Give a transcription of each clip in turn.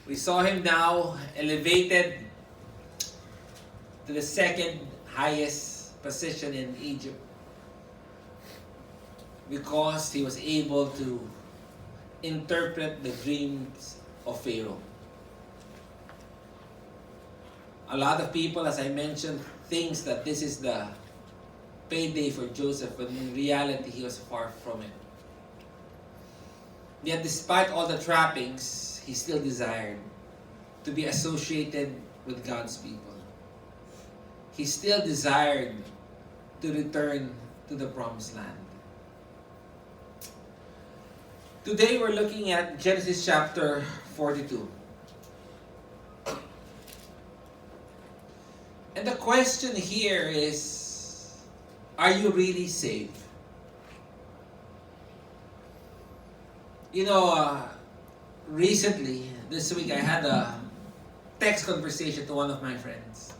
We saw him now elevated to the second highest position in Egypt because he was able to interpret the dreams of Pharaoh. A lot of people, as I mentioned, thinks that this is the payday for Joseph, but in reality, he was far from it. Yet despite all the trappings, he still desired to be associated with God's people. He still desired to return to the promised land. Today we're looking at Genesis chapter 42. And the question here is, are you really saved? You know, recently, this week, I had a text conversation to one of my friends.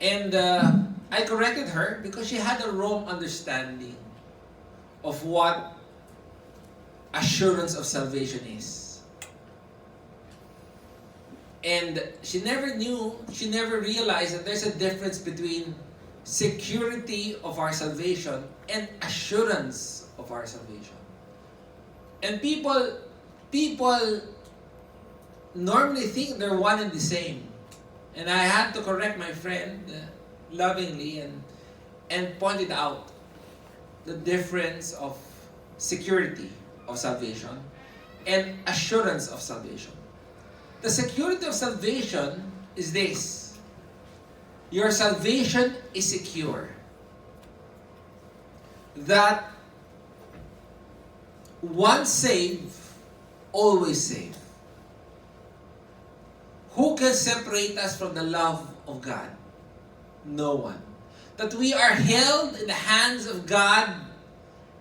And I corrected her because she had a wrong understanding of what assurance of salvation is. And she never realized that there's a difference between security of our salvation and assurance of our salvation. And people normally think they're one and the same. And I had to correct my friend lovingly and pointed out the difference of security of salvation and assurance of salvation. The security of salvation is this: your salvation is secure. That once saved, always saved. Who can separate us from the love of God? No one. That we are held in the hands of God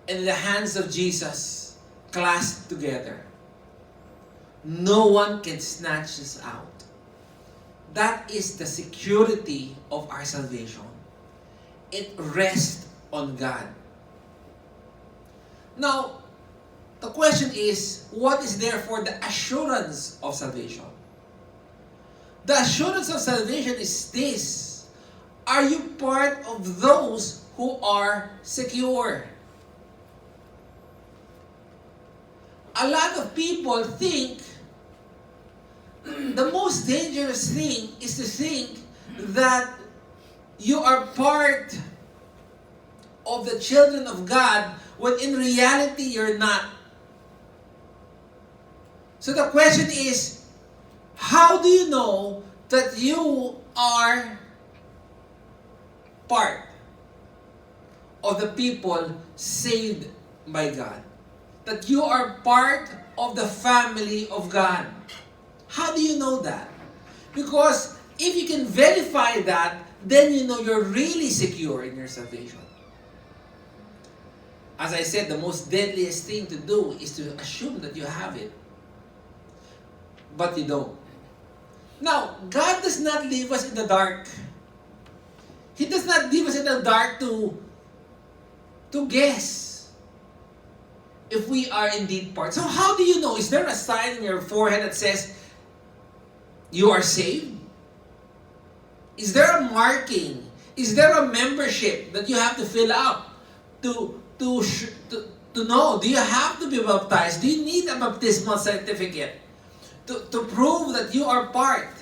and in the hands of Jesus, clasped together. No one can snatch us out. That is the security of our salvation. It rests on God. Now, the question is, what is therefore the assurance of salvation? The assurance of salvation is this: are you part of those who are secure? A lot of people think the most dangerous thing is to think that you are part of the children of God when in reality you're not. So the question is, how do you know that you are part of the people saved by God? That you are part of the family of God? How do you know that? Because if you can verify that, then you know you're really secure in your salvation. As I said, the most deadliest thing to do is to assume that you have it. But you don't. Now, God does not leave us in the dark. He does not leave us in the dark to guess if we are indeed part. So how do you know? Is there a sign in your forehead that says you are saved? Is there a marking? Is there a membership that you have to fill out to know? Do you have to be baptized? Do you need a baptismal certificate to prove that you are part?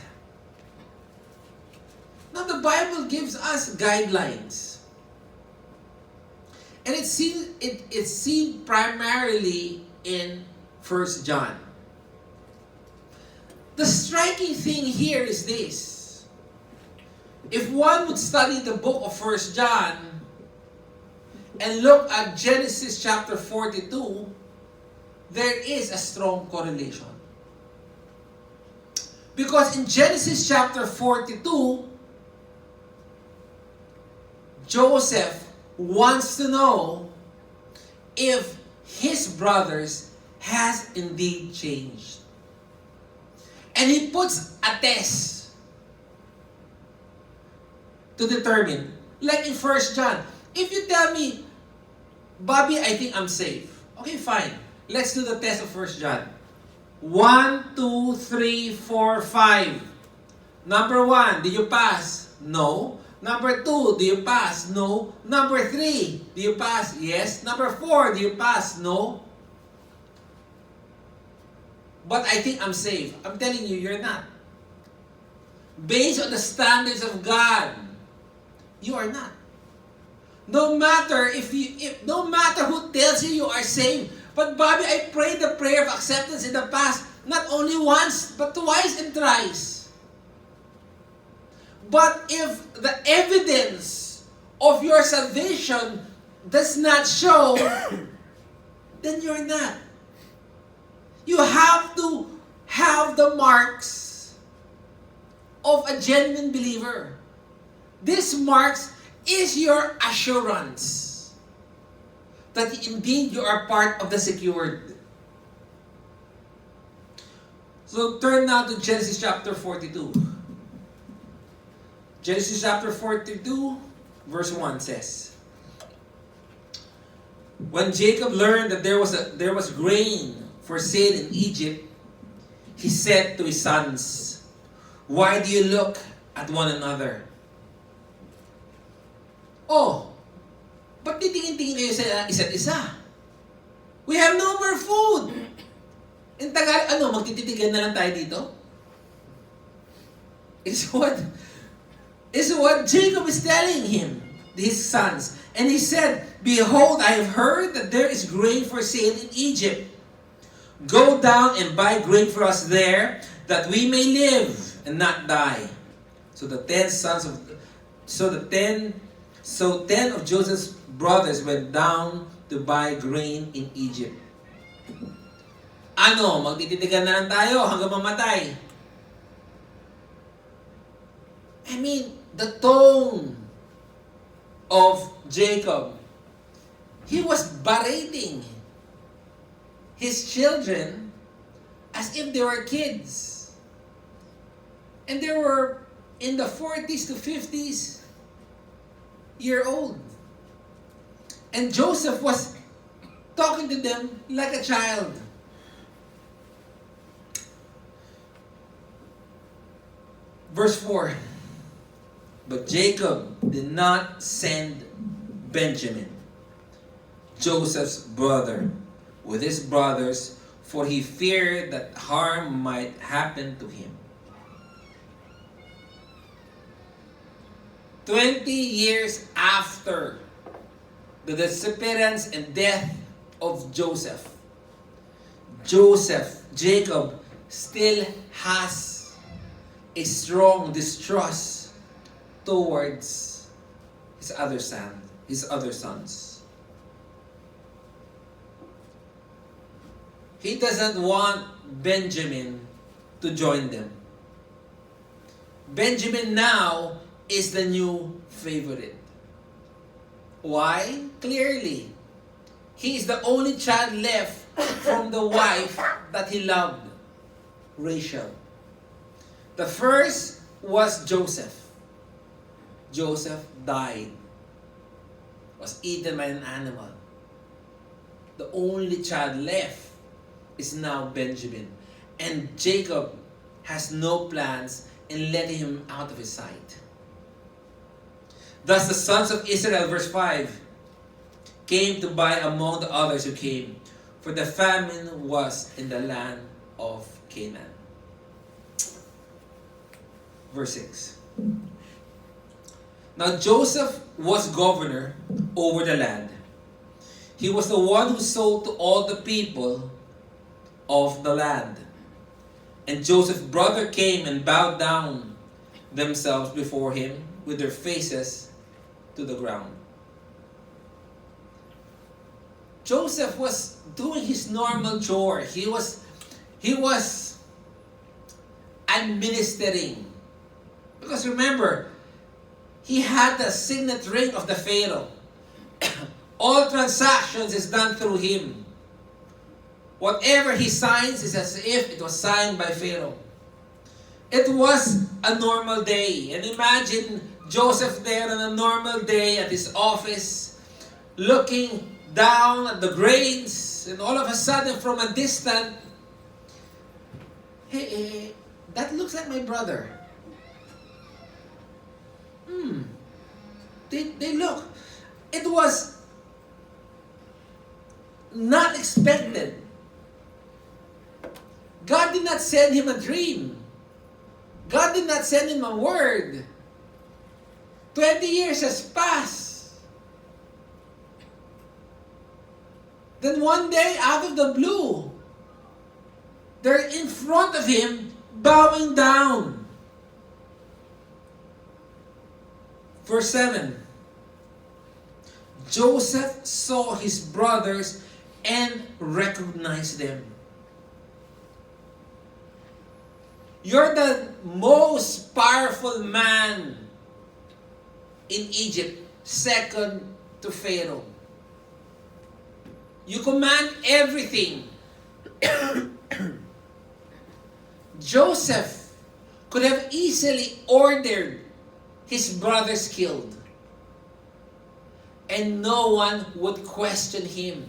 Now the Bible gives us guidelines. And it's seen primarily in 1 John. The striking thing here is this: if one would study the book of 1 John and look at Genesis chapter 42, there is a strong correlation. Because in Genesis chapter 42, Joseph wants to know if his brothers has indeed changed. And he puts a test to determine. Like in 1 John, if you tell me, Bobby, I think I'm safe. Okay, fine. Let's do the test of 1 John. 1, 2, 3, 4, 5. Number 1, did you pass? No. Number 2, do you pass? No. Number 3, do you pass? Yes. Number 4, do you pass? No. But I think I'm safe. I'm telling you, you're not. Based on the standards of God, you are not. No matter no matter who tells you you are saved. But Bobby, I prayed the prayer of acceptance in the past, not only once, but twice and thrice. But if the evidence of your salvation does not show, then you're not. You have to have the marks of a genuine believer. This marks is your assurance that indeed you are part of the secured. So turn now to Genesis chapter 42. Genesis chapter 42, verse 1 says, when Jacob learned that there was grain for sale in Egypt, he said to his sons, "Why do you look at one another? Oh, ba't titingin-tingin kayo sa isa't isa? We have no more food." In Tagalog, magtititigan na lang tayo dito? Is what Jacob is telling his sons. And he said, "Behold, I have heard that there is grain for sale in Egypt. Go down and buy grain for us there, that we may live and not die." So 10 of Joseph's brothers went down to buy grain in Egypt. Magtititigan na lang tayo hanggang mamatay. I mean, the tone of Jacob, he was berating his children as if they were kids. And they were in the 40s to 50s year old. And Joseph was talking to them like a child. Verse 4. But Jacob did not send Benjamin, Joseph's brother, with his brothers, for he feared that harm might happen to him. 20 years after the disappearance and death of Jacob still has a strong distrust towards his other sons. He doesn't want Benjamin to join them. Benjamin now is the new favorite. Why? Clearly, he is the only child left from the wife that he loved, Rachel. The first was Joseph. Joseph died, was eaten by an animal. The only child left is now Benjamin. And Jacob has no plans in letting him out of his sight. Thus the sons of Israel, verse 5, came to buy among the others who came, for the famine was in the land of Canaan. Verse 6. Now Joseph was governor over the land. He was the one who sold to all the people of the land. And Joseph's brother came and bowed down themselves before him with their faces to the ground. Joseph was doing his normal chore. He was administering. Because remember, he had the signet ring of the Pharaoh. All transactions is done through him. Whatever he signs is as if it was signed by Pharaoh. It was a normal day. And imagine Joseph there on a normal day at his office, looking down at the grains, and all of a sudden from a distance, Hey, that looks like my brother. They look. It was not expected. God did not send him a dream. God did not send him a word. 20 years has passed. Then one day, out of the blue, they're in front of him, bowing down. Verse 7. Joseph saw his brothers and recognized them. You're the most powerful man in Egypt, second to Pharaoh. You command everything. Joseph could have easily ordered his brothers killed, and no one would question him.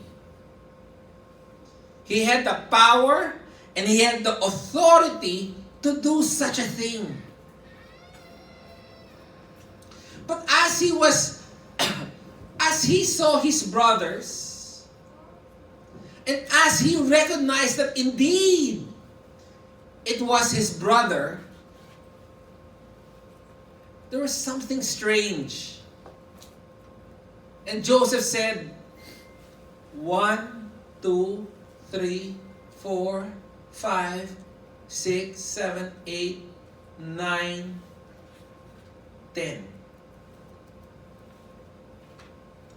He had the power and he had the authority to do such a thing. But as he saw his brothers, and as he recognized that indeed it was his brother, there was something strange. And Joseph said, 1, 2, 3, 4, 5, 6, 7, 8, 9, 10.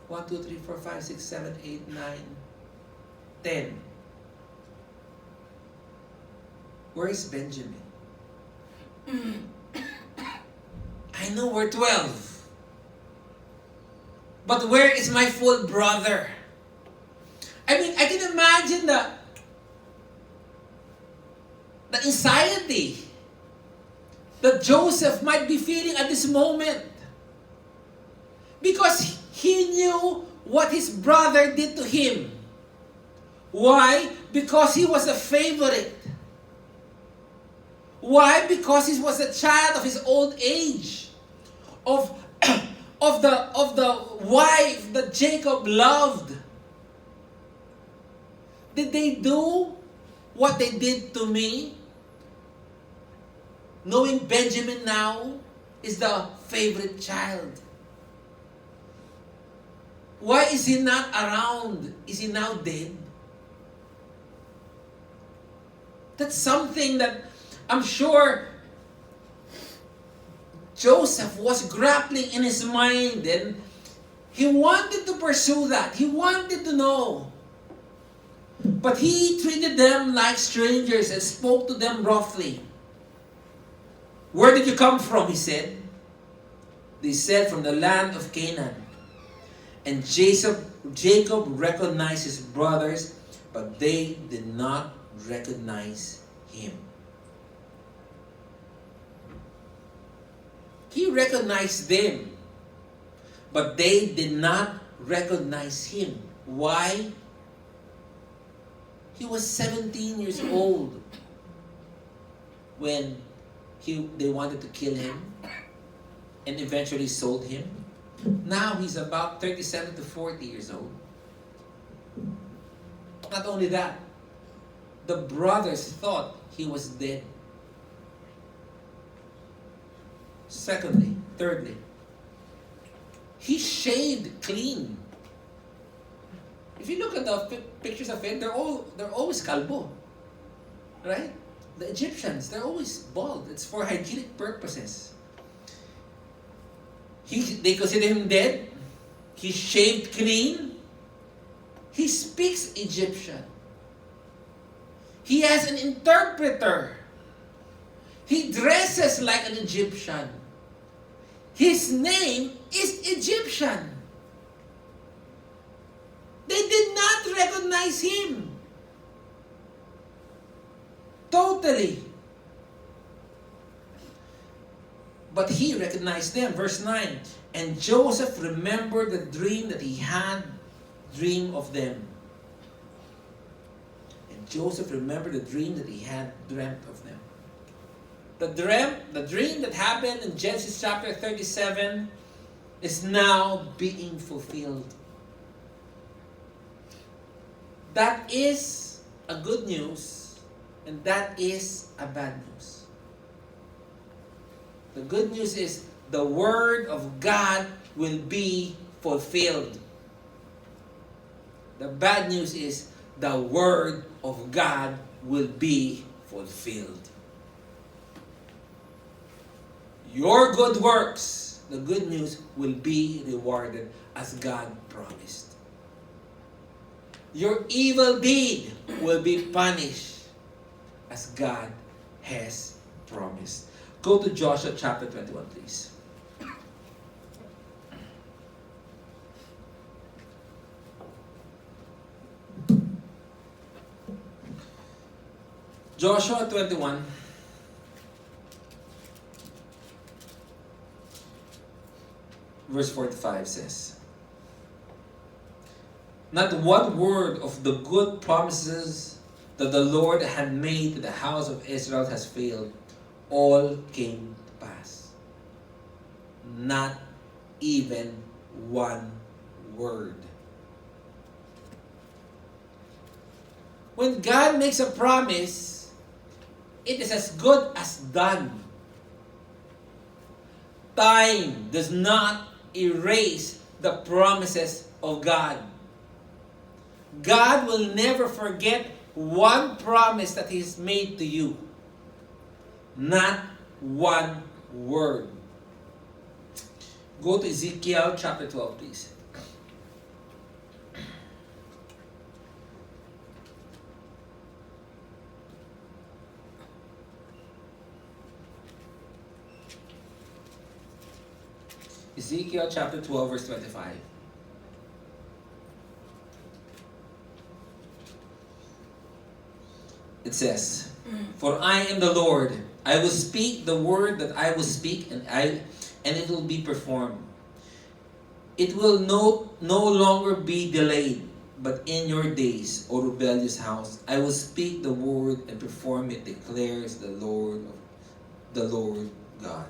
1, 2, 3, 4, 5, 6, 7, 8, 9, 10. Where is Benjamin? I know we're 12. But where is my full brother? I mean, I can imagine the anxiety that Joseph might be feeling at this moment. Because he knew what his brother did to him. Why? Because he was a favorite. Why? Because he was a child of his old age. Of the wife that Jacob loved. Did they do what they did to me? Knowing Benjamin now is the favorite child. Why is he not around? Is he now dead? That's something that I'm sure Joseph was grappling in his mind, and he wanted to pursue that. He wanted to know. But he treated them like strangers and spoke to them roughly. Where did you come from? He said. They said, from the land of Canaan. And Jacob recognized his brothers, but they did not recognize him. He recognized them, but they did not recognize him. Why? He was 17 years old when they wanted to kill him and eventually sold him. Now he's about 37 to 40 years old. Not only that, the brothers thought he was dead. Thirdly, he shaved clean. If you look at the pictures of him, they're always kalbo, right? The Egyptians, they're always bald. It's for hygienic purposes. They consider him dead. He shaved clean. He speaks Egyptian. He has an interpreter. He dresses like an Egyptian. His name is Egyptian. They did not recognize him. Totally. But he recognized them. Verse 9. And Joseph remembered the dream that he had dreamed of them. And And Joseph remembered the dream that he had dreamt of them. The dream that happened in Genesis chapter 37 is now being fulfilled. That is a good news, and that is a bad news. The good news is the word of God will be fulfilled. The bad news is the word of God will be fulfilled. Your good works, the good news, will be rewarded as God promised. Your evil deed will be punished as God has promised. Go to Joshua chapter 21, please. Joshua 21. Verse 45 says, "Not one word of the good promises that the Lord had made to the house of Israel has failed. All came to pass. Not even one word." When God makes a promise, it is as good as done. Time does not erase the promises of God. God will never forget one promise that He's made to you. Not one word. Go to Ezekiel chapter 12, please. Ezekiel chapter 12, verse 25. It says, "For I am the Lord. I will speak the word that I will speak, and it will be performed. It will no longer be delayed, but in your days, O rebellious house, I will speak the word and perform it, declares the Lord God."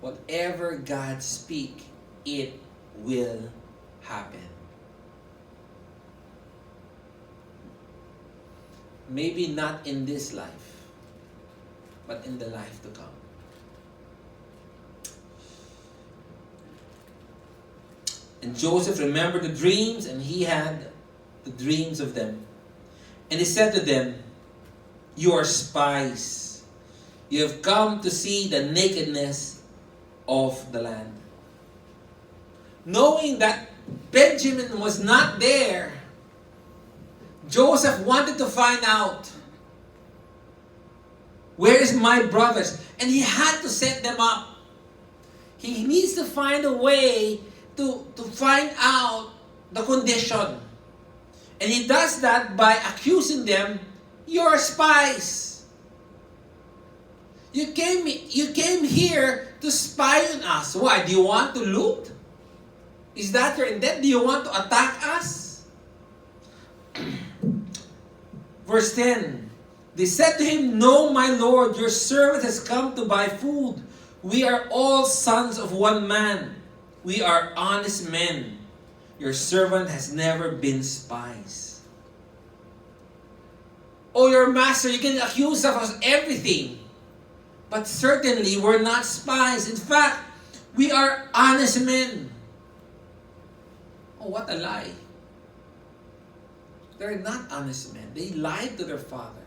Whatever God speak, it will happen. Maybe not in this life, but in the life to come. And Joseph remembered the dreams, and he had the dreams of them. And he said to them, "You are spies. You have come to see the nakedness of the land." Knowing that Benjamin was not there, Joseph wanted to find out, where is my brothers? And he had to set them up. He needs to find a way to find out the condition. And he does that by accusing them, "You're spies. You came here to spy on us. Why? Do you want to loot? Is that your intent? Do you want to attack us?" Verse 10, they said to him, "No, my lord, your servant has come to buy food. We are all sons of one man. We are honest men. Your servant has never been spies." "Oh, your master, you can accuse us of everything. But certainly we're not spies. In fact, we are honest men." Oh, what a lie. They're not honest men. They lied to their father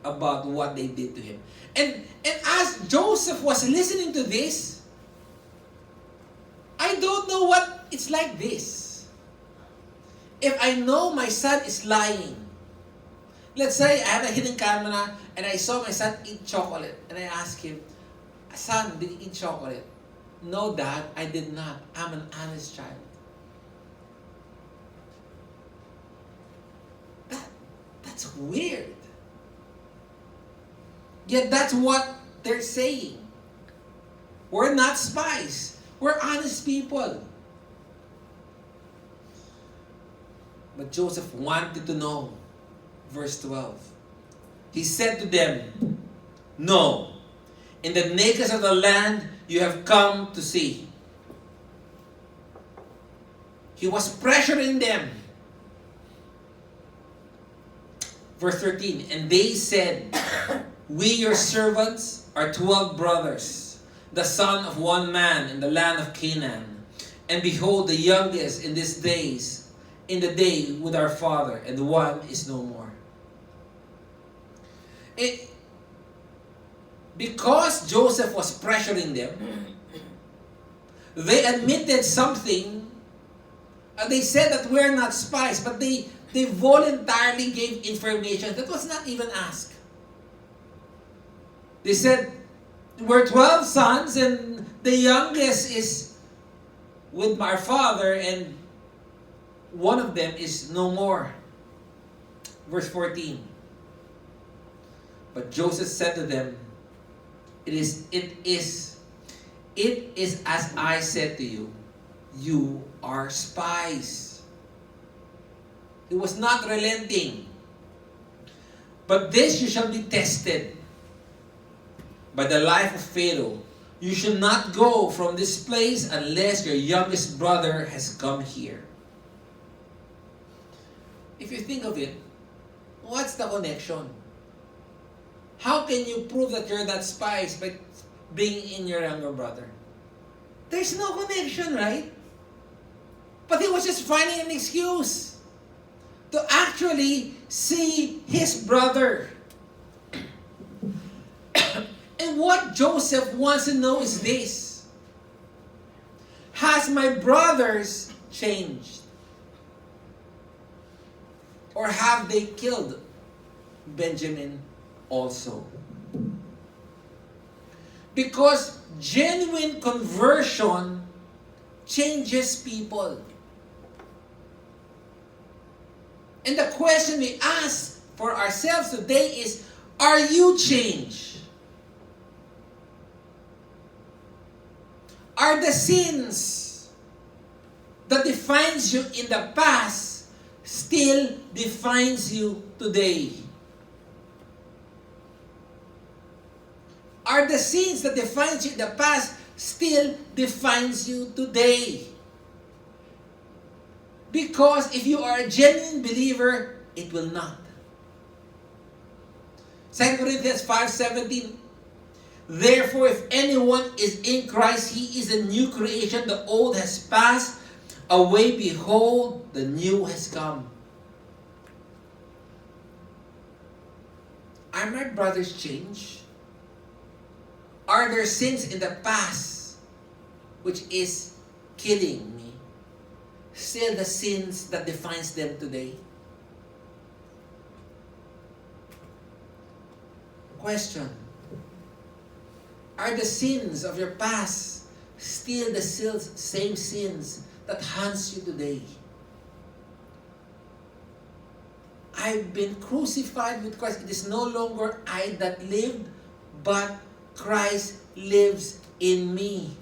about what they did to him. And as Joseph was listening to this, I don't know what it's like this. If I know my son is lying, let's say I have a hidden camera and I saw my son eat chocolate, and I ask him, "Son, did you eat chocolate?" "No, Dad, I did not. I'm an honest child." That's weird. Yet that's what they're saying. We're not spies. We're honest people. But Joseph wanted to know. Verse 12. He said to them, "No, in the nakedness of the land you have come to see." He was pressuring them. Verse 13, and they said, "We, your servants, are 12 brothers, the son of one man in the land of Canaan. And behold, the youngest in these days, in the day with our father, and one is no more." Because Joseph was pressuring them, they admitted something. They said that we're not spies, but they voluntarily gave information that was not even asked. They said, "We're 12 sons, and the youngest is with my father, and one of them is no more." Verse 14. But Joseph said to them, It is as I said to you. You are spies." He was not relenting. "But this you shall be tested by the life of Pharaoh. You should not go from this place unless your youngest brother has come here." If you think of it, what's the connection? How can you prove that you're not spies by bringing in your younger brother? There's no connection, right? But he was just finding an excuse to actually see his brother. And what Joseph wants to know is this: has my brothers changed? Or have they killed Benjamin also? Because genuine conversion changes people. And the question we ask for ourselves today is, are you changed? Are the sins that defines you in the past still defines you today? Are the sins that defines you in the past still defines you today? Because if you are a genuine believer, it will not. 2 Corinthians 5:17. Therefore, if anyone is in Christ, he is a new creation. The old has passed away. Behold, the new has come. Are my brothers changed? Are there sins in the past which is killing me still the sins that defines them today? Question. Are the sins of your past still the same sins that haunts you today? I've been crucified with Christ. It is no longer I that live, but Christ lives in me.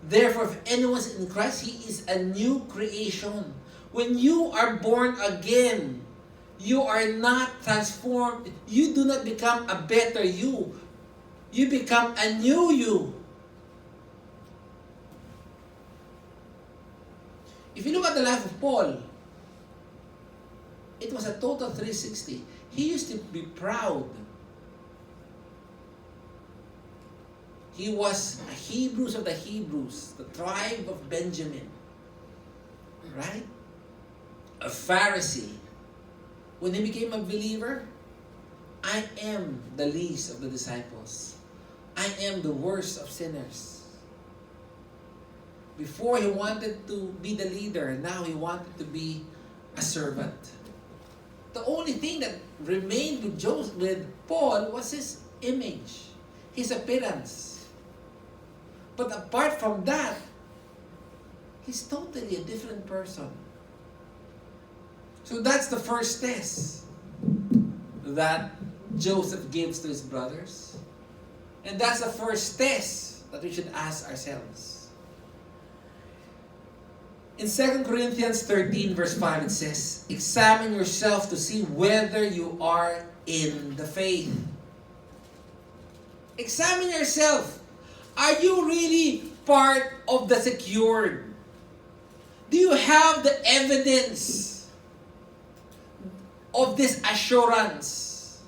Therefore, if anyone is in Christ, he is a new creation. When you are born again, you are not transformed. You do not become a better you. You become a new you. If you look at the life of Paul, it was a total 360. He used to be proud. He was a Hebrew of the Hebrews, the tribe of Benjamin. Right? A Pharisee. When he became a believer, I am the least of the disciples. I am the worst of sinners. Before he wanted to be the leader, now he wanted to be a servant. The only thing that remained with Paul was his image, his appearance. But apart from that, he's totally a different person. So that's the first test that Joseph gives to his brothers. And that's the first test that we should ask ourselves. In 2 Corinthians 13 verse 5 it says, examine yourself to see whether you are in the faith. Examine yourself. Are you really part of the secured? Do you have the evidence of this assurance?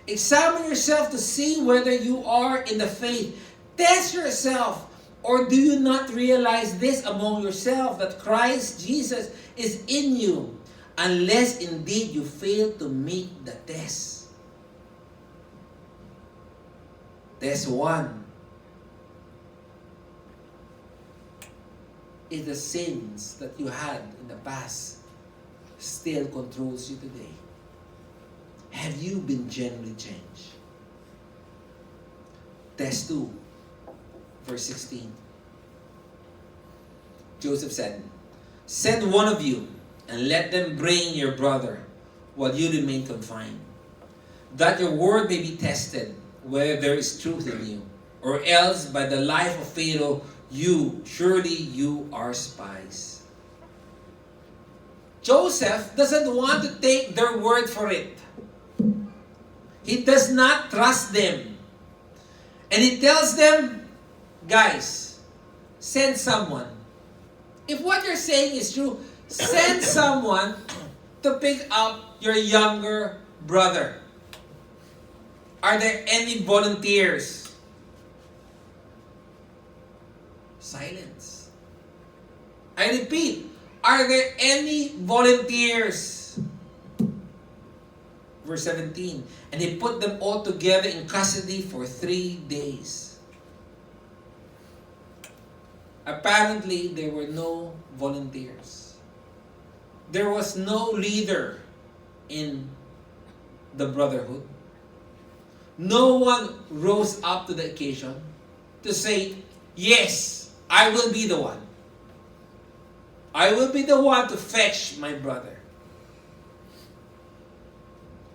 Examine yourself to see whether you are in the faith. Test yourself. Or do you not realize this among yourself, that Christ Jesus is in you, unless indeed you fail to meet the test? Test 1 is the sins that you had in the past still controls you today. Have you been genuinely changed? Test 2, verse 16. Joseph said, send one of you and let them bring your brother while you remain confined, that your word may be tested, whether there is truth in you, or else by the life of Pharaoh, surely you are spies. Joseph doesn't want to take their word for it. He does not trust them. And he tells them, guys, send someone. If what you're saying is true, send someone to pick up your younger brother. Are there any volunteers? Silence. I repeat, are there any volunteers? Verse 17. And he put them all together in custody for 3 days. Apparently, there were no volunteers. There was no leader in the brotherhood. No one rose up to the occasion to say, yes, I will be the one. I will be the one to fetch my brother.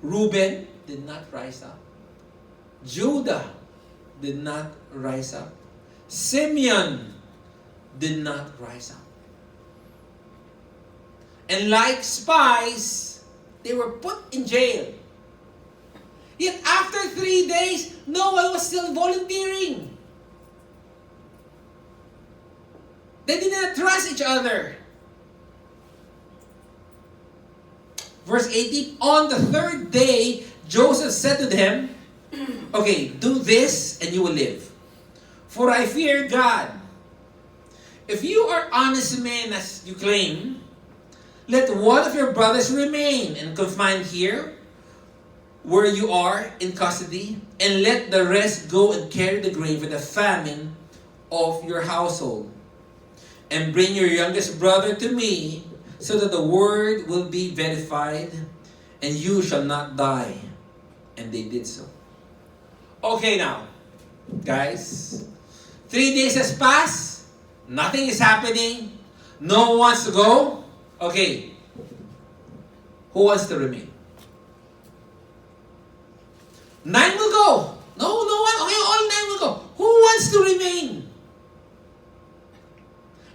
Reuben did not rise up. Judah did not rise up. Simeon did not rise up. And like spies, they were put in jail. Yet after 3 days, no one was still volunteering. They did not trust each other. Verse 18, on the 3rd day, Joseph said to them, okay, do this and you will live. For I fear God. If you are honest men as you claim, let one of your brothers remain and confined here where you are in custody, and let the rest go and carry the grain for the famine of your household. And bring your youngest brother to me, so that the word will be verified, and you shall not die. And they did so. Okay now, guys, 3 days has passed, nothing is happening, no one wants to go. Okay, who wants to remain? 9 will go. No one. Okay, all 9 will go. Who wants to remain?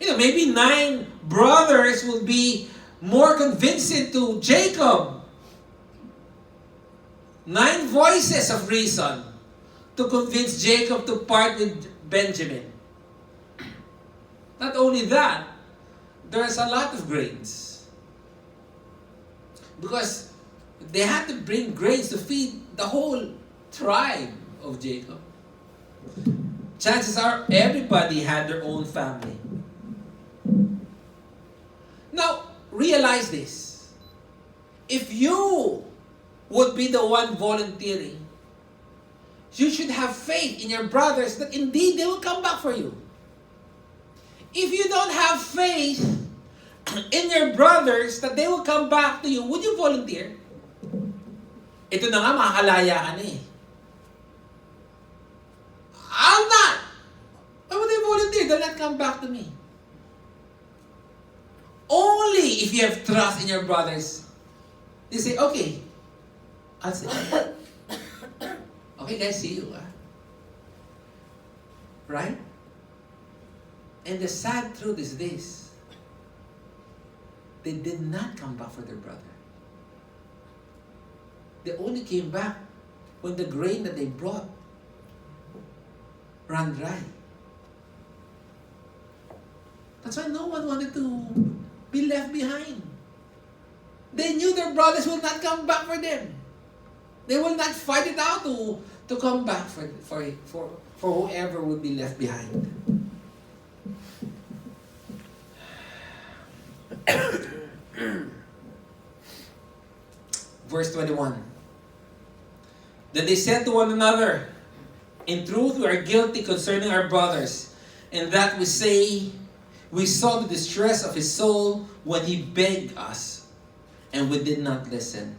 Maybe 9 brothers will be more convincing to Jacob. 9 voices of reason to convince Jacob to part with Benjamin. Not only that, there's a lot of grains. Because they had to bring grains to feed the whole tribe of Jacob. Chances are everybody had their own family. Now, realize this. If you would be the one volunteering, you should have faith in your brothers that indeed they will come back for you. If you don't have faith in your brothers that they will come back to you, would you volunteer? Ito na nga, makakalaya ka na eh. I'll not. Why would I volunteer? They'll not come back to me. Only if you have trust in your brothers, they say, okay, I'll say, okay guys, see you. Right? And the sad truth is this. they did not come back for their brother. They only came back when the grain that they brought ran dry. That's why no one wanted to be left behind. They knew their brothers will not come back for them. They will not fight it out to come back for whoever would be left behind. Verse 21. Then they said to one another, in truth, we are guilty concerning our brothers, and that we say we saw the distress of his soul when he begged us, and we did not listen.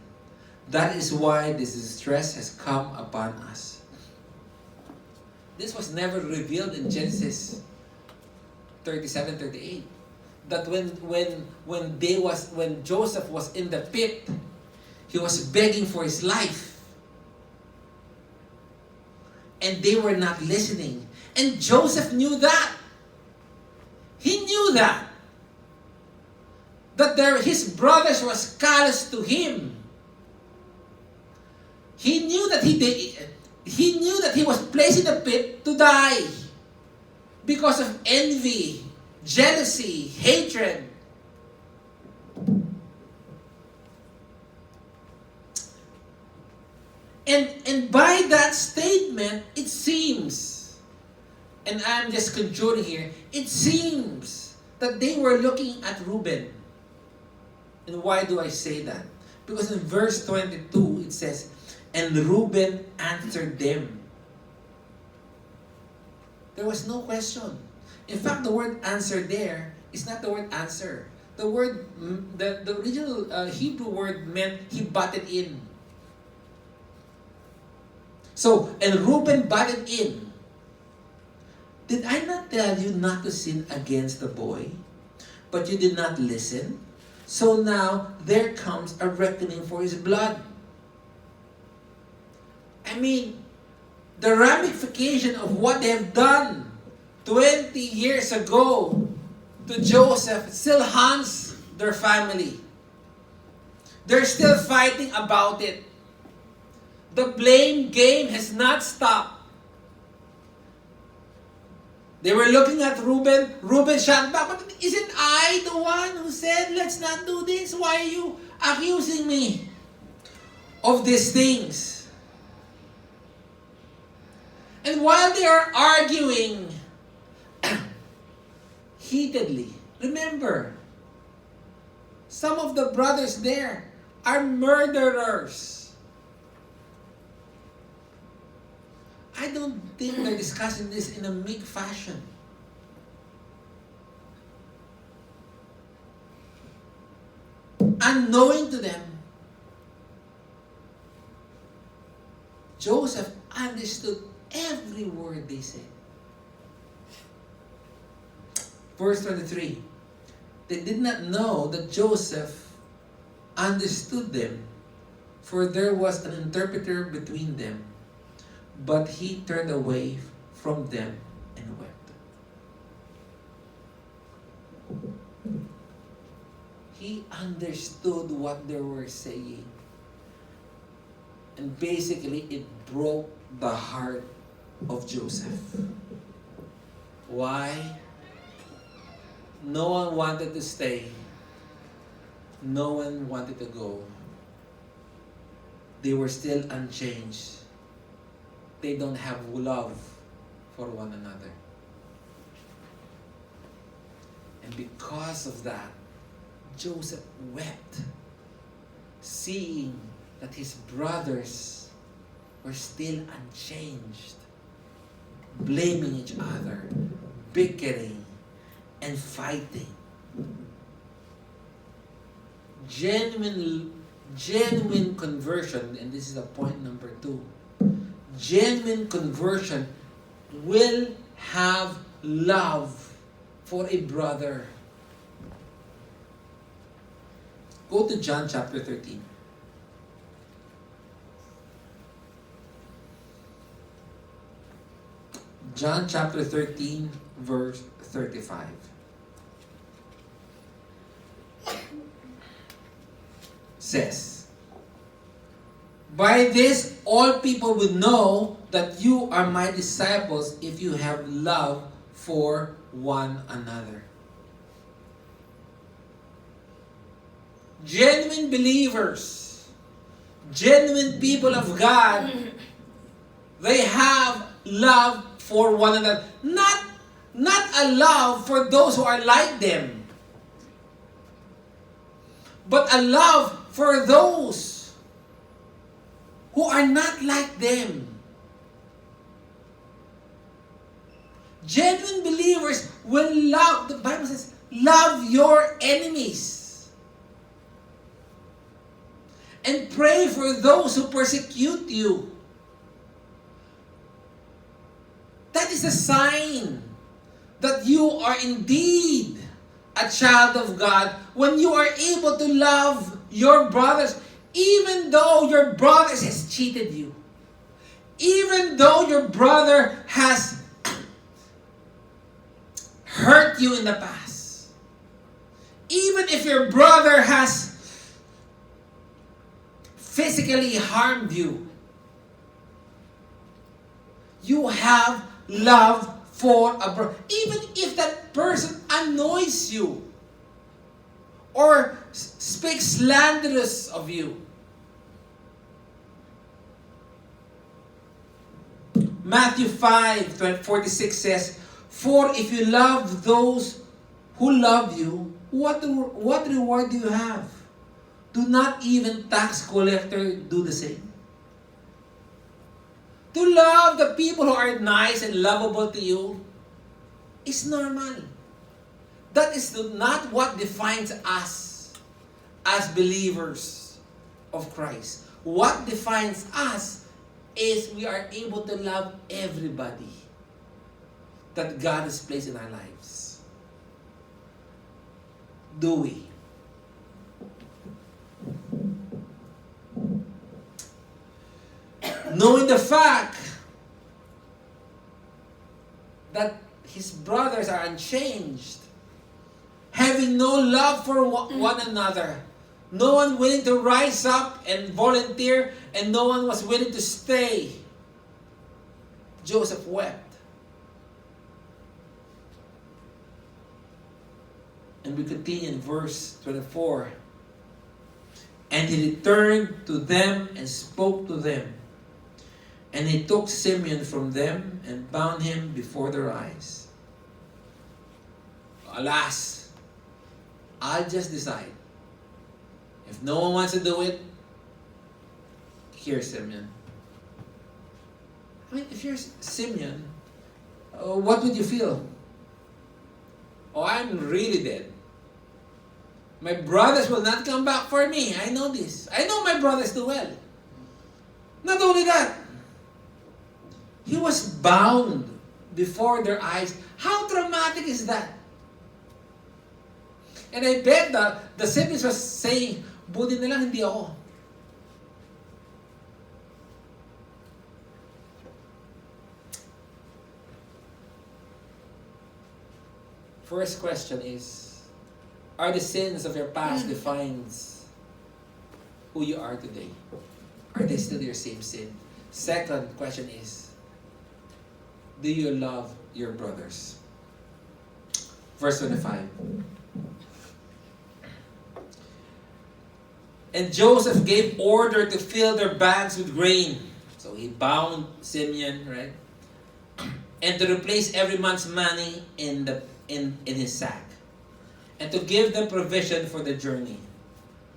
That is why this distress has come upon us. This was never revealed in Genesis 37-38. That when Joseph was in the pit, he was begging for his life. And they were not listening. And Joseph knew that. He knew that. That his brothers was callous to him. He knew that he was placed in the pit to die because of envy, jealousy, hatred. And by that statement, it seems, and I'm just conjuring here, it seems that they were looking at Reuben. And why do I say that? Because in verse 22, it says, and Reuben answered them. There was no question. In fact, the word answer there is not the word answer. The original Hebrew word meant he butted in. So, and Reuben butted in. Did I not tell you not to sin against the boy? But you did not listen. So now, there comes a reckoning for his blood. I mean, the ramification of what they have done 20 years ago to Joseph still haunts their family. They're still fighting about it. The blame game has not stopped. They were looking at Reuben. Reuben shot back, but isn't I the one who said, let's not do this? Why are you accusing me of these things? And while they are arguing heatedly, remember, some of the brothers there are murderers. I don't think they're discussing this in a meek fashion. Unknowing to them, Joseph understood every word they said. Verse 23. They did not know that Joseph understood them, for there was an interpreter between them. But he turned away from them and wept. He understood what they were saying. And basically, it broke the heart of Joseph. Why? No one wanted to stay. No one wanted to go. They were still unchanged. They don't have love for one another. And because of that, Joseph wept, seeing that his brothers were still unchanged, blaming each other, bickering, and fighting. Genuine conversion, and this is the point number 2. Genuine conversion will have love for a brother. Go to John chapter 13. John chapter 13, verse 35. says, "By this all people will know that you are my disciples if you have love for one another." Genuine believers, genuine people of God, they have love for one another. Not a love for those who are like them, but a love for those who are not like them. Genuine believers will love, the Bible says, love your enemies. And pray for those who persecute you. That is a sign that you are indeed a child of God when you are able to love your brothers, even though your brother has cheated you, even though your brother has hurt you in the past, even if your brother has physically harmed you, you have love for a brother. Even if that person annoys you or speaks slanderous of you. Matthew 5:46 says, "For if you love those who love you, what reward do you have? Do not even tax collectors do the same?" To love the people who are nice and lovable to you is normal. That is not what defines us as believers of Christ. What defines us is we are able to love everybody that God has placed in our lives. Do we? Knowing the fact that his brothers are unchanged, having no love for one another, no one willing to rise up and volunteer, and no one was willing to stay, Joseph wept. And we continue in verse 24. "And he returned to them and spoke to them. And he took Simeon from them and bound him before their eyes." Alas, I'll just decide. If no one wants to do it, here's Simeon. I mean, if you're Simeon, what would you feel? Oh, I'm really dead. My brothers will not come back for me. I know this. I know my brothers too well. Not only that, he was bound before their eyes. How traumatic is that? And I bet the siblings was saying, "Buti na lang hindi ako." First question is, are the sins of your past defines who you are today? Are they still your same sin? Second question is, do you love your brothers? Verse 25. "And Joseph gave order to fill their bags with grain." So he bound Simeon, right? "And to replace every month's money in his sack. And to give them provision for the journey.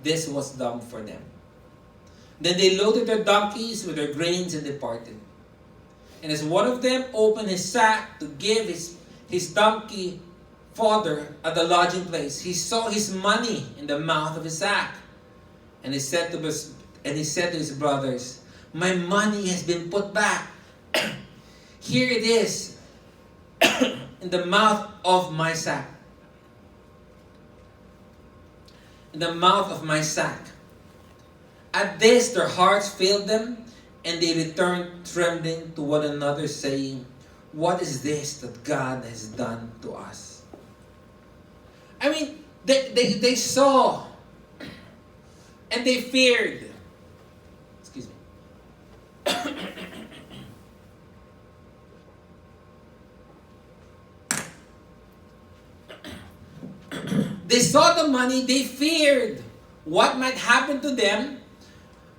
This was done for them. Then they loaded their donkeys with their grains and departed. And as one of them opened his sack to give his donkey fodder at the lodging place, he saw his money in the mouth of his sack. And he said to his brothers, 'My money has been put back. Here it is in the mouth of my sack. In the mouth of my sack.' At this their hearts failed them, and they returned trembling to one another, saying, 'What is this that God has done to us?'" I mean, they saw And they feared. Excuse me. They saw the money, they feared what might happen to them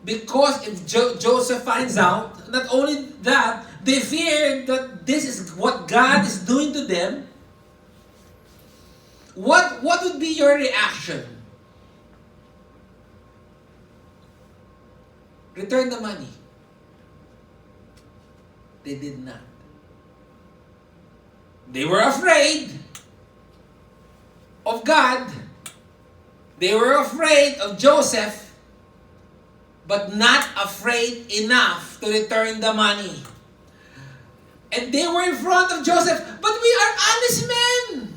because if Joseph finds out, not only that, they feared that this is what God is doing to them. What would be your reaction? Return the money. They did not. They were afraid of God. They were afraid of Joseph, but not afraid enough to return the money. And they were in front of Joseph, but we are honest men.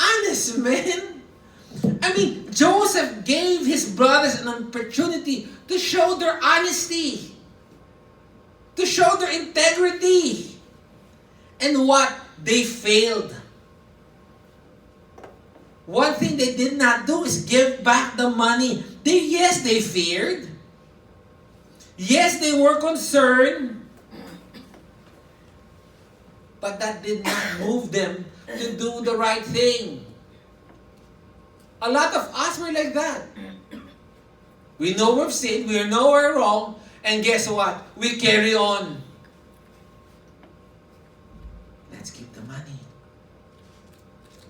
Honest men? I mean, Joseph gave his brothers an opportunity to show their honesty, to show their integrity. And what? They failed. One thing they did not do is give back the money. Yes, they feared. Yes, they were concerned. But that did not move them to do the right thing. A lot of us were like that. We know we've sinned, we know we're wrong, and guess what? We carry on. Let's keep the money.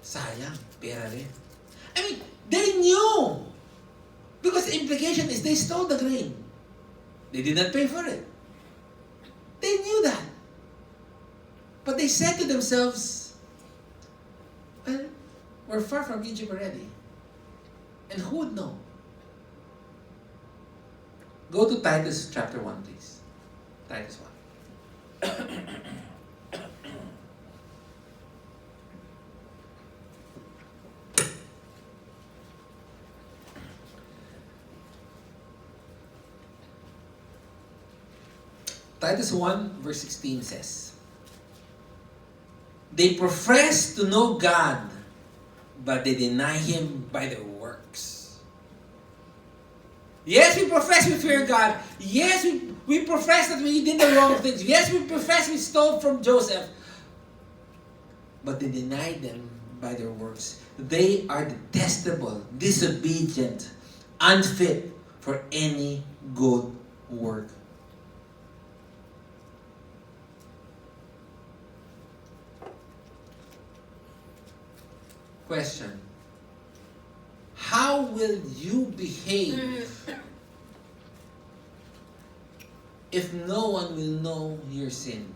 Sayang, pera rin. I mean, they knew. Because the implication is they stole the grain. They did not pay for it. They knew that. But they said to themselves, well, we're far from Egypt already. And who would know? Go to Titus chapter 1, please. Titus 1. Titus 1 verse 16 says, they profess to know God, but they deny Him by their works. Yes, we profess we fear God. Yes, we profess that we did the wrong things. Yes, we profess we stole from Joseph. But they deny them by their works. They are detestable, disobedient, unfit for any good work. Question. How will you behave if no one will know your sin?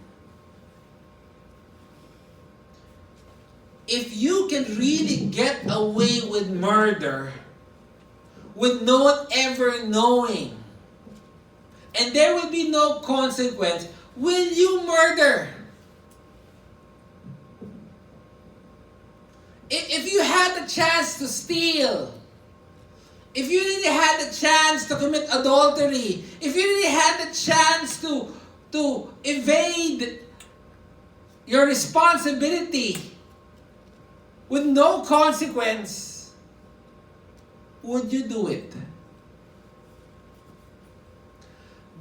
If you can really get away with murder with no one ever knowing, and there will be no consequence, will you murder? If you had the chance to steal, if you really had the chance to commit adultery, if you really had the chance to evade your responsibility with no consequence, would you do it?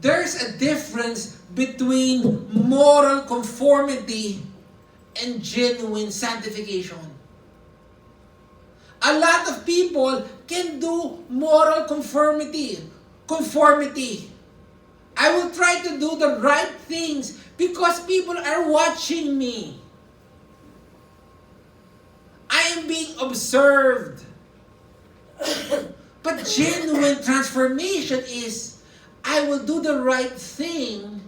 There's a difference between moral conformity and genuine sanctification. A lot of people can do moral conformity. I will try to do the right things because people are watching me. I am being observed. But genuine transformation is, I will do the right thing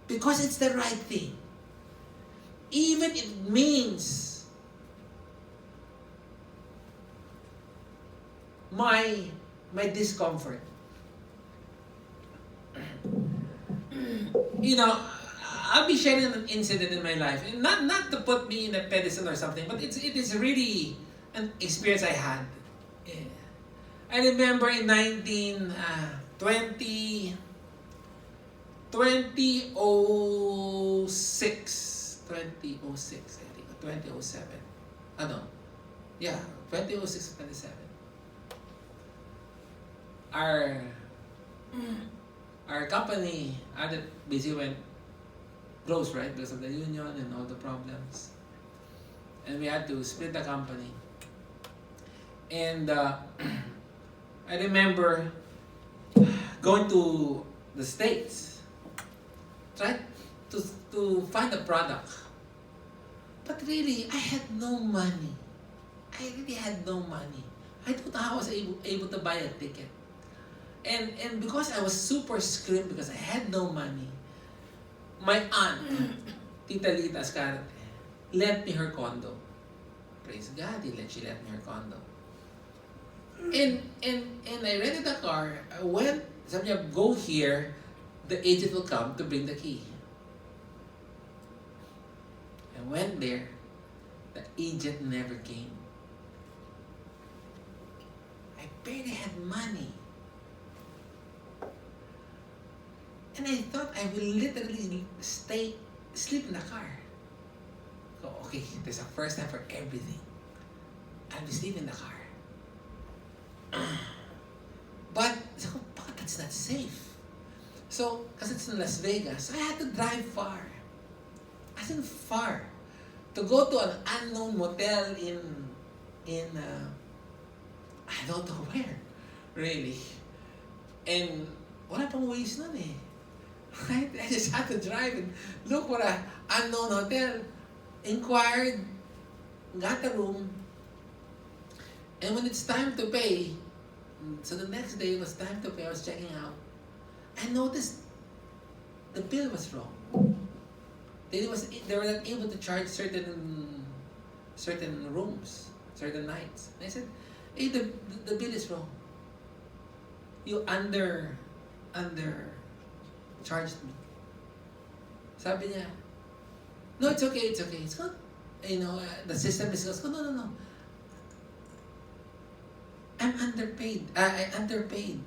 because it's the right thing. Even if it means my discomfort. You know, I'll be sharing an incident in my life. Not to put me in a pedestal or something, but it is really an experience I had. Yeah. I remember in 2006, I think, 2007. Ano? Yeah, 2006 to 27. Our our company, Adet busy went close, right? Because of the union and all the problems. And we had to split the company. And I remember going to the States, tried to find a product. But really, I had no money. I really had no money. I don't know how I was able to buy a ticket. And because I was super screamed because I had no money, my aunt, Tita Lita Ascarate, lent me her condo. Praise God, she lent me her condo. And I rented a car. I went, sabi niya, go here, the agent will come to bring the key. I went there, the agent never came. I barely had money. And I thought I will literally sleep in the car. So, okay, there's a first time for everything. I'll be sleeping in the car. But, so, that's not safe. So, because it's in Las Vegas, I had to drive far. As in far. To go to an unknown motel in I don't know where, really. And wala pang ways nun eh. Right? I just had to drive and look for an unknown hotel. Inquired, got a room, and when it's time to pay, so the next day it was time to pay, I was checking out, I noticed the bill was wrong. They were not able to charge certain rooms, certain nights. And I said, hey, the bill is wrong. You under charged me. Sabi niya, no, it's okay. It's not, the system is good. No. I'm underpaid. I underpaid.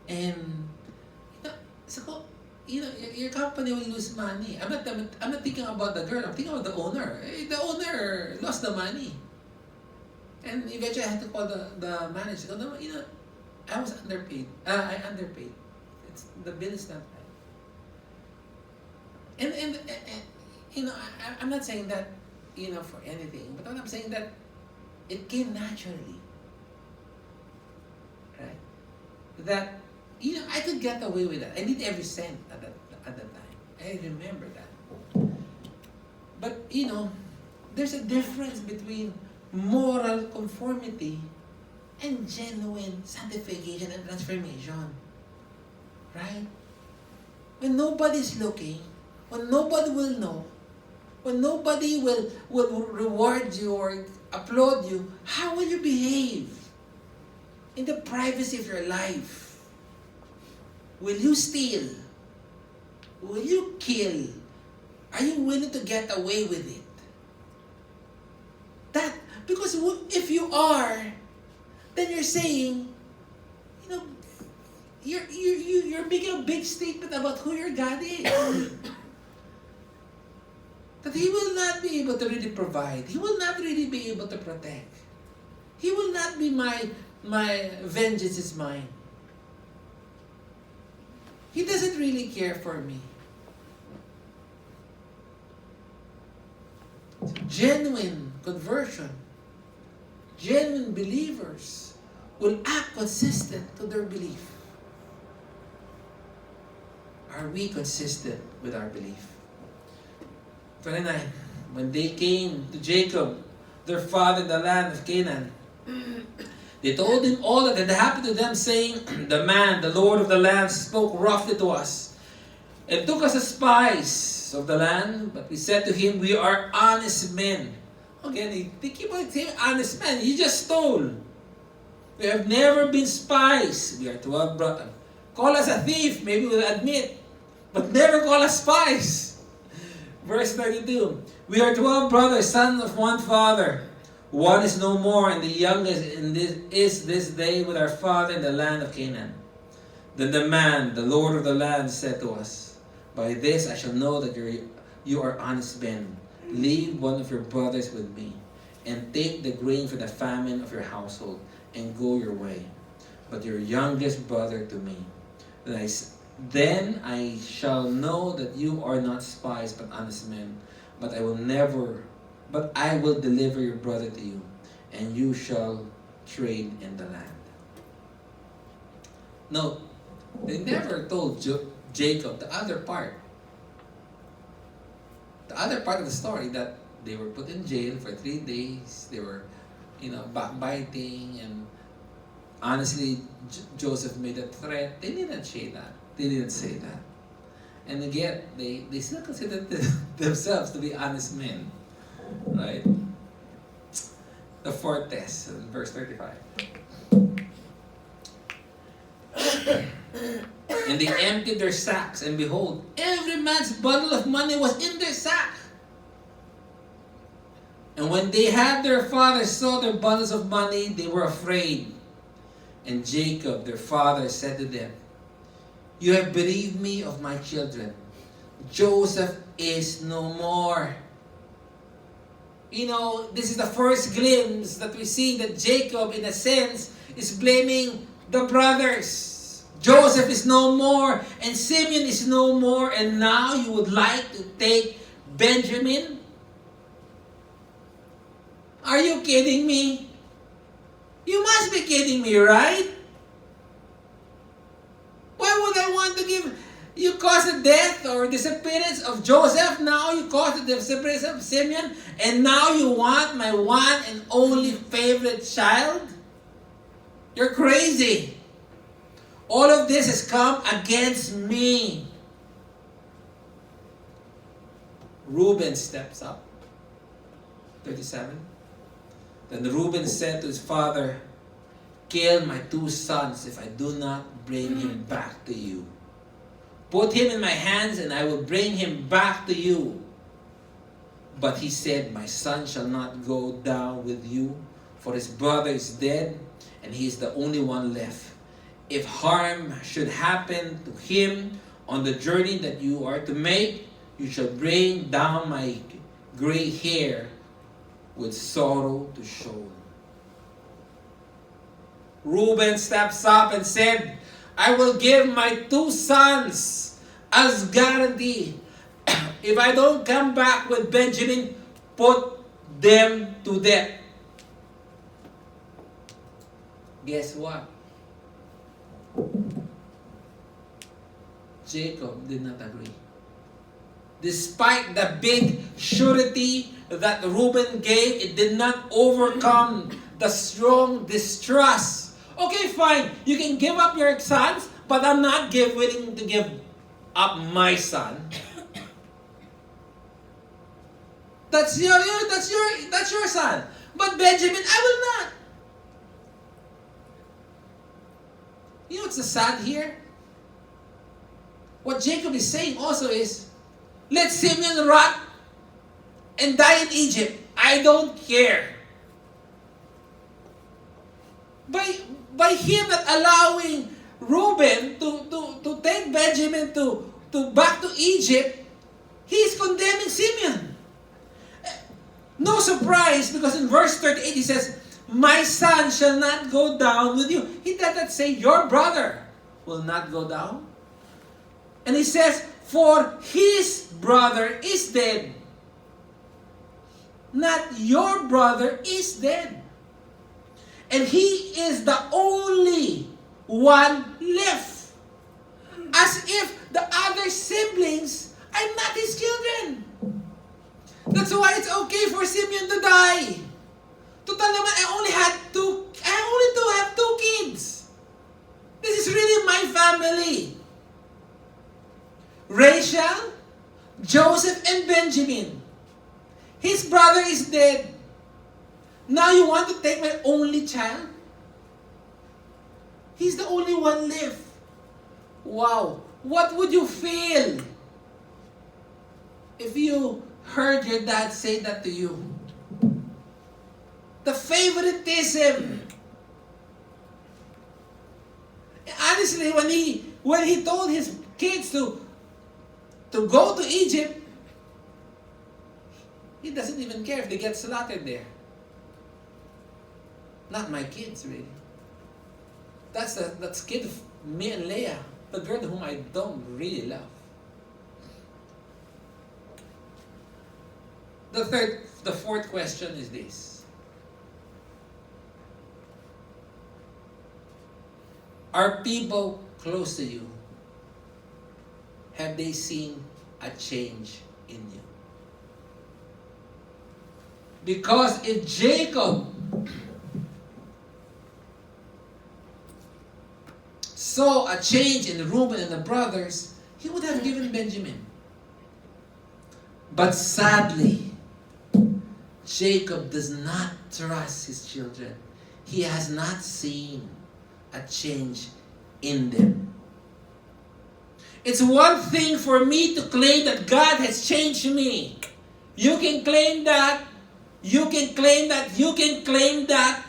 And, so, your company will lose money. I'm not thinking about the girl. I'm thinking about the owner. The owner lost the money. And eventually I had to call the manager. I was underpaid. I underpaid. The bill is not right. And I'm not saying that, for anything. But I'm saying that it came naturally. Right? That, I could get away with that. I need every cent at that time. I remember that. But, there's a difference between moral conformity and genuine sanctification and transformation. Right? When nobody's looking, when nobody will know, when nobody will reward you or applaud you, how will you behave in the privacy of your life? Will you steal? Will you kill? Are you willing to get away with it? Because if you are, then you're saying, you're making a big statement about who your God is. That He will not be able to really provide. He will not really be able to protect. He will not be my vengeance is mine. He doesn't really care for me. Genuine conversion, genuine believers will act consistent to their belief. Are we consistent with our belief? 29. When they came to Jacob, their father in the land of Canaan, they told him all that had happened to them, saying, the man, the Lord of the land, spoke roughly to us and took us as spies of the land. But we said to him, we are honest men. Again, they keep on saying honest men. You just stole. We have never been spies. We are 12 brothers. Call us a thief, maybe we'll admit. But never call us spies. Verse 32. We are 12 brothers, sons of one father. One is no more, and the youngest is this day with our father in the land of Canaan. Then the man, the Lord of the land, said to us, by this I shall know that you are honest men. Leave one of your brothers with me, and take the grain for the famine of your household, and go your way. But your youngest brother to me. Then I shall know that you are not spies, but honest men. But I will deliver your brother to you, and you shall trade in the land. No, they never told Jacob the other part. The other part of the story, that they were put in jail for 3 days. They were, backbiting, and honestly, Joseph made a threat. They didn't say that. They didn't say that. And again, they still considered themselves to be honest men. Right? The fourth test, in verse 35. And they emptied their sacks, and behold, every man's bundle of money was in their sack. And when they had their father saw their bundles of money, they were afraid. And Jacob, their father, said to them, "You have bereaved me of my children. Joseph is no more." This is the first glimpse that we see that Jacob, in a sense, is blaming the brothers. Joseph is no more, and Simeon is no more, and now you would like to take Benjamin? Are you kidding me? You must be kidding me, right? Why would I want to give? You caused the death or disappearance of Joseph, now you caused the disappearance of Simeon, and now you want my one and only favorite child? You're crazy. All of this has come against me. Reuben steps up. 37. Then Reuben said to his father, "Kill my 2 sons if I do not bring him back to you. Put him in my hands, and I will bring him back to you." But he said, "My son shall not go down with you, for his brother is dead, and he is the only one left. If harm should happen to him on the journey that you are to make, you shall bring down my gray hair with sorrow to show." Reuben steps up and said, "I will give my 2 sons as guarantee. If I don't come back with Benjamin, put them to death." Guess what? Jacob did not agree. Despite the big surety that Reuben gave, it did not overcome the strong distrust. Okay, fine, you can give up your sons, but I'm not willing to give up my son. That's your son. But Benjamin, I will not. You know what's the sad here? What Jacob is saying also is, let Simeon rot and die in Egypt. I don't care. By him not allowing Reuben to take Benjamin to back to Egypt, he is condemning Simeon. No surprise, because in verse 38 he says, "My son shall not go down with you." He does not say your brother will not go down. And he says, "For his brother is dead." Not your brother is dead. And he is the only one left. As if the other siblings are not his children. That's why it's okay for Simeon to die. Total naman, I only have 2 kids. This is really my family. Rachel, Joseph, and Benjamin. His brother is dead. Now you want to take my only child? He's the only one left. Wow. What would you feel if you heard your dad say that to you? The favoritism. Honestly, when he told his kids to go to Egypt, he doesn't even care if they get slaughtered there. Not my kids, really. That's kid of me and Leah, the girl whom I don't really love. The fourth question is this. Are people close to you, have they seen a change in you? Because if Jacob saw a change in Reuben and the brothers, he would have given Benjamin. But sadly, Jacob does not trust his children. He has not seen a change in them. It's one thing for me to claim that God has changed me. You can claim that. You can claim that. You can claim that.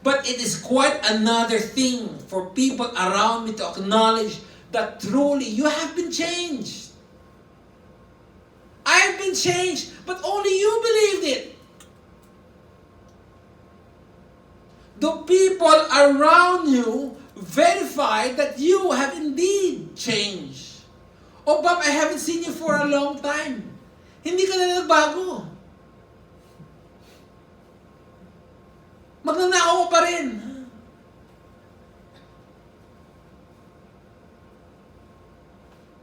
But it is quite another thing for people around me to acknowledge that truly you have been changed. I have been changed, but only you believed it. The people around you verify that you have indeed changed. Oh, Bob, I haven't seen you for a long time. Hindi ka na nagbago. Magnanakaw pa rin.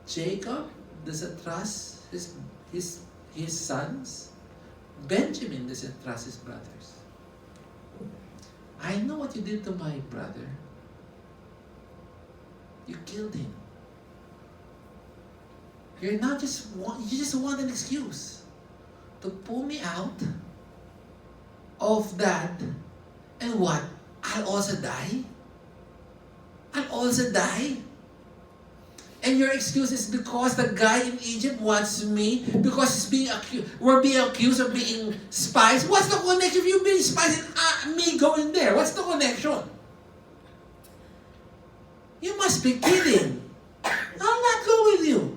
Jacob doesn't trust his sons. Benjamin doesn't trust his brothers. I know what you did to my brother. You killed him. You just want an excuse to pull me out of that. And what? I'll also die? I'll also die? And your excuse is because the guy in Egypt wants me, because we're being accused of being spies. What's the connection of you being spies and me going there? What's the connection? You must be kidding. I'll not go with you.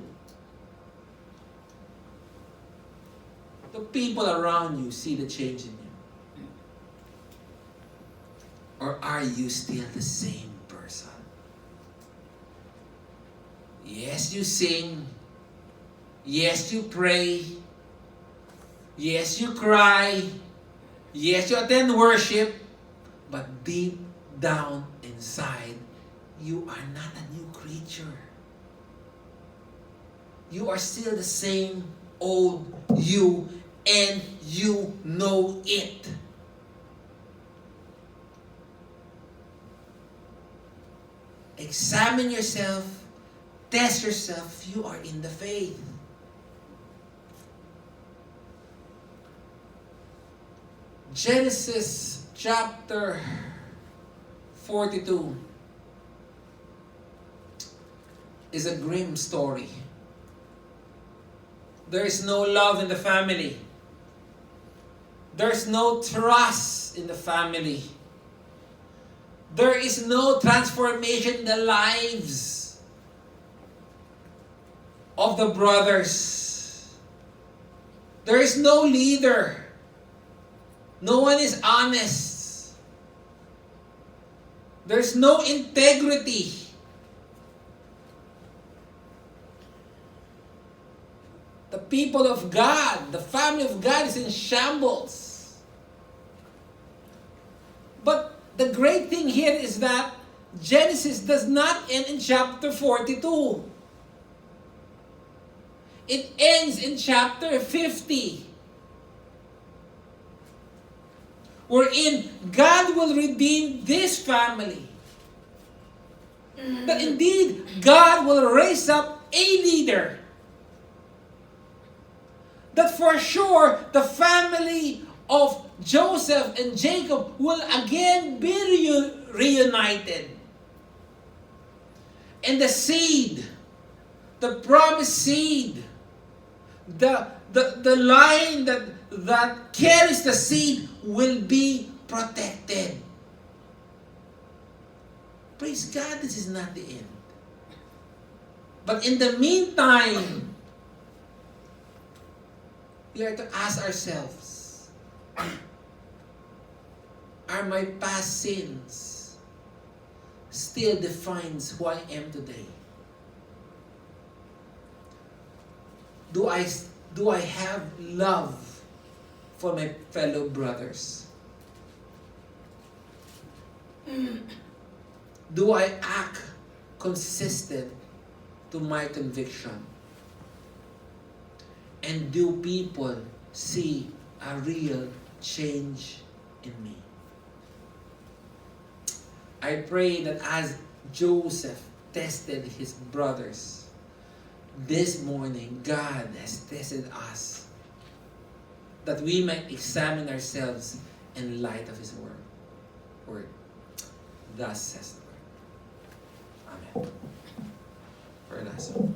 The people around you see the change in you. Or are you still the same person? Yes, you sing. Yes, you pray. Yes, you cry. Yes, you attend worship. But deep down inside, you are not a new creature. You are still the same old you, and you know it. Examine yourself, test yourself if you are in the faith. Genesis chapter 42 is a grim story. There is no love in the family. There's no trust in the family. There is no transformation in the lives of the brothers. There is no leader. No one is honest. There's no integrity. The people of God, the family of God is in shambles. But the great thing here is that Genesis does not end in chapter 42. It ends in chapter 50. Wherein God will redeem this family. That indeed God will raise up a leader. That for sure the family of Joseph and Jacob will again be reunited. And the seed, the promised seed, the line that carries the seed will be protected. Praise God, this is not the end. But in the meantime, we are to ask ourselves, Are my past sins still defines who I am today? Do I have love for my fellow brothers? Do I act consistent to my conviction? And do people see a real change in me? I pray that as Joseph tested his brothers, this morning God has tested us, that we might examine ourselves in light of His word. Thus says the Lord. Amen. For last one.